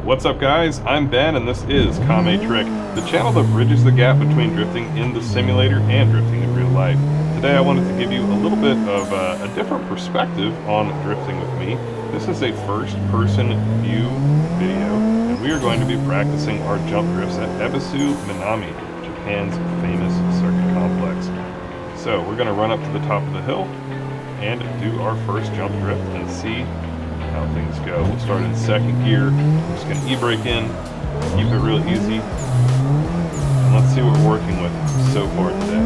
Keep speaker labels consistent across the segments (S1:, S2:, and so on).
S1: What's up guys, I'm Ben and this is Kame Trick, the channel that bridges the gap between drifting in the simulator and drifting in real life. Today I wanted to give you a little bit of a different perspective on drifting with me. This is a first-person view video, and we are going to be practicing our jump drifts at Ebisu Minami, Japan's famous circuit complex. So we're going to run up to the top of the hill and do our first jump drift and see how things go. We'll start in second gear. I'm just going to e-brake in, keep it real easy, and let's see what we're working with so far today.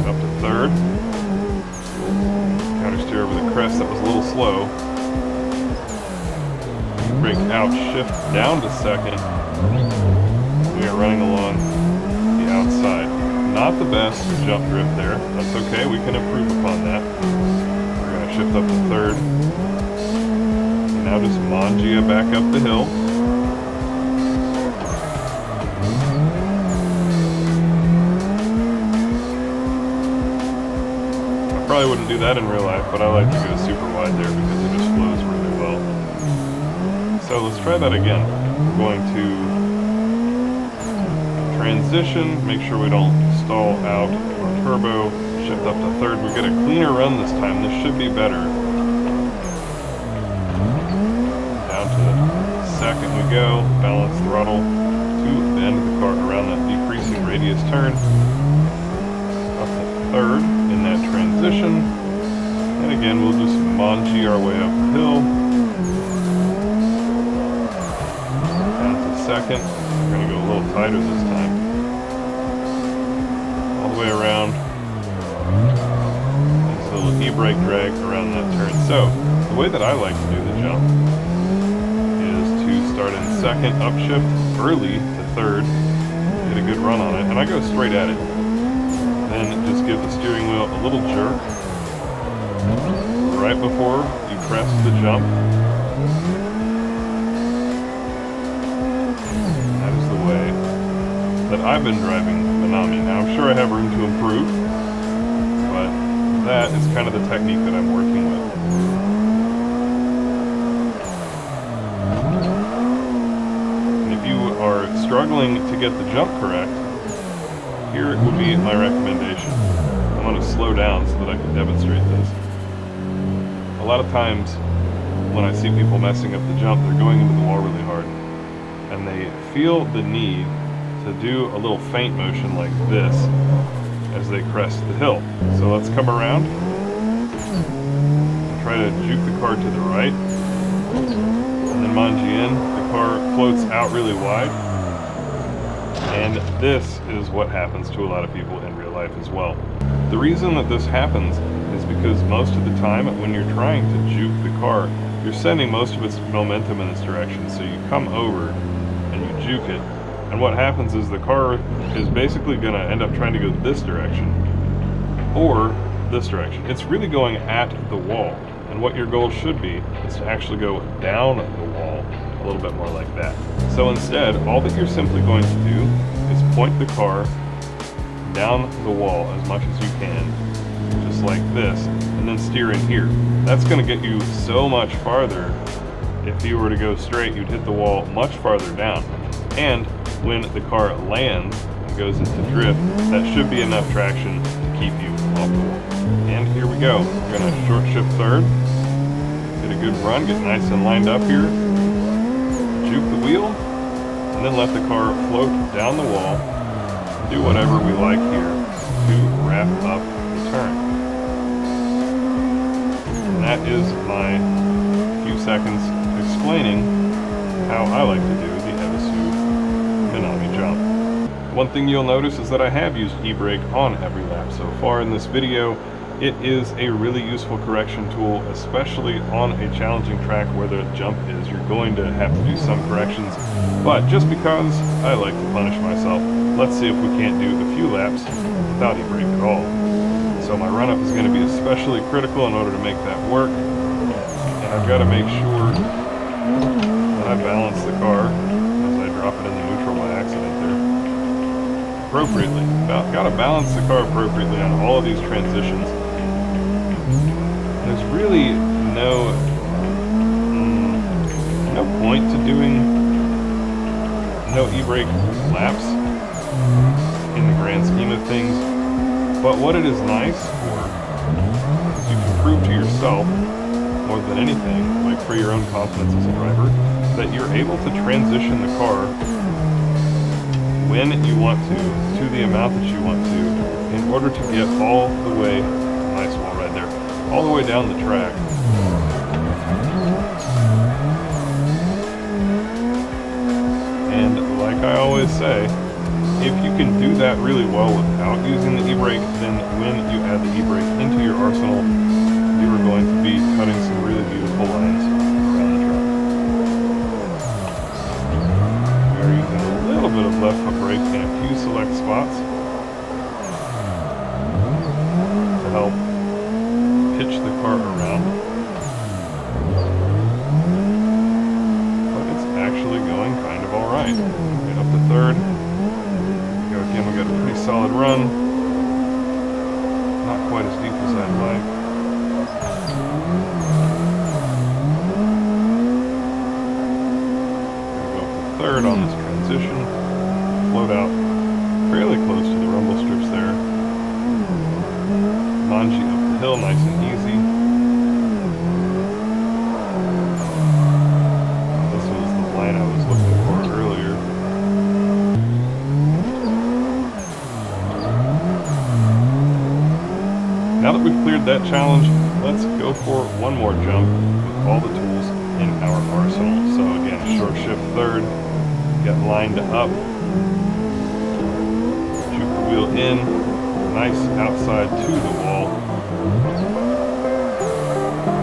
S1: Up to third. Counter steer over the crest, that was a little slow. Brake out, shift down to second. We are running along the outside. Not the best jump drift there. That's okay, we can improve upon that. We're going to shift up to third. And now just Mangia back up the hill. I probably wouldn't do that in real life, but I like to go super wide there because it just flows really well. So let's try that again. We're going to transition, make sure we don't stall out or turbo, shift up to third. We get a cleaner run this time. This should be better. Down to second we go, balance throttle to bend the car around that decreasing radius turn. Up to third in that transition. And again, we'll just manji our way up the hill. Down to second. We're going to go a little tighter this time. All the way around. Nice little e-brake drag around that turn. So, the way that I like to do the jump is to start in second, upshift early to third, get a good run on it, and I go straight at it. Then just give the steering wheel a little jerk right before you crest the jump. That I've been driving Minami. Now I'm sure I have room to improve, but that is kind of the technique that I'm working with. And if you are struggling to get the jump correct, here would be my recommendation. I'm going to slow down so that I can demonstrate this. A lot of times when I see people messing up the jump, they're going into the wall really hard, and they feel the need to do a little feint motion like this as they crest the hill. So let's come around and try to juke the car to the right, and then manji in. The car floats out really wide, and this is what happens to a lot of people in real life as well. The reason that this happens is because most of the time when you're trying to juke the car, you're sending most of its momentum in this direction, so you come over and you juke it. And what happens is the car is basically going to end up trying to go this direction or this direction. It's really going at the wall. And what your goal should be is to actually go down the wall a little bit more like that. So instead, all that you're simply going to do is point the car down the wall as much as you can, just like this, and then steer in here. That's going to get you so much farther. If you were to go straight, you'd hit the wall much farther down. And when the car lands and goes into drift, that should be enough traction to keep you off the wall. And here we go. We're going to short shift third, get a good run, get nice and lined up here, juke the wheel, and then let the car float down the wall, and do whatever we like here to wrap up the turn. And that is my few seconds explaining how I like to do the Ebisu Minami jump. One thing you'll notice is that I have used e-brake on every lap so far in this video. It is a really useful correction tool, especially on a challenging track where the jump is. You're going to have to do some corrections, but just because I like to punish myself, let's see if we can't do a few laps without e-brake at all. So my run-up is going to be especially critical in order to make that work, and I've got to make sure that I balance the car as I drop it in the neutral by accident there appropriately. Got to balance the car appropriately on all of these transitions. And there's really no point to doing no e-brake laps in the grand scheme of things. But what it is nice for is you can prove to yourself, more than anything, like for your own confidence as a driver, that you're able to transition the car when you want to the amount that you want to, in order to get all the way, nice wall right there, all the way down the track. And like I always say, if you can do that really well without using the e-brake, then when you add the e-brake into your arsenal, you are going to be cutting some really beautiful lines around the track. We are using a little bit of left foot brake in a few select spots to help pitch the car around. But it's actually going kind of alright. Get up to third. Again, we got a pretty solid run. Not quite as deep as I'd like. We'll go up to third on this transition. Float out fairly close to the rumble strips there. Manji up the hill, nice and easy. This was the line I was looking for earlier. Now that we've cleared that challenge, let's go for one more jump with all the tools in our arsenal. So again, short shift third, get lined up, juke the wheel in, nice outside to the wall,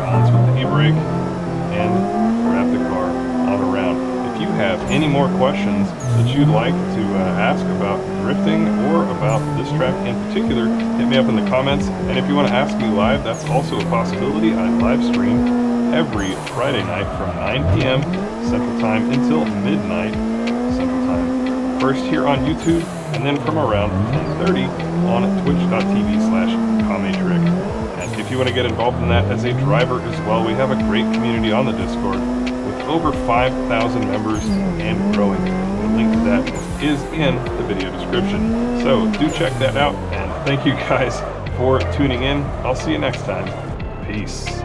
S1: balance with the e-brake, and wrap the car on around. If you have any more questions that you'd like to ask about drifting or about this track in particular, hit me up in the comments. And if you want to ask me live, that's also a possibility. I live stream every Friday night from 9 p.m. Central Time until midnight Central Time. First here on YouTube, and then from around 10:30 on twitch.tv/Kame. And if you want to get involved in that as a driver as well, we have a great community on the Discord with over 5,000 members and growing. The link to that is in the video description. So do check that out, and thank you guys for tuning in. I'll see you next time. Peace.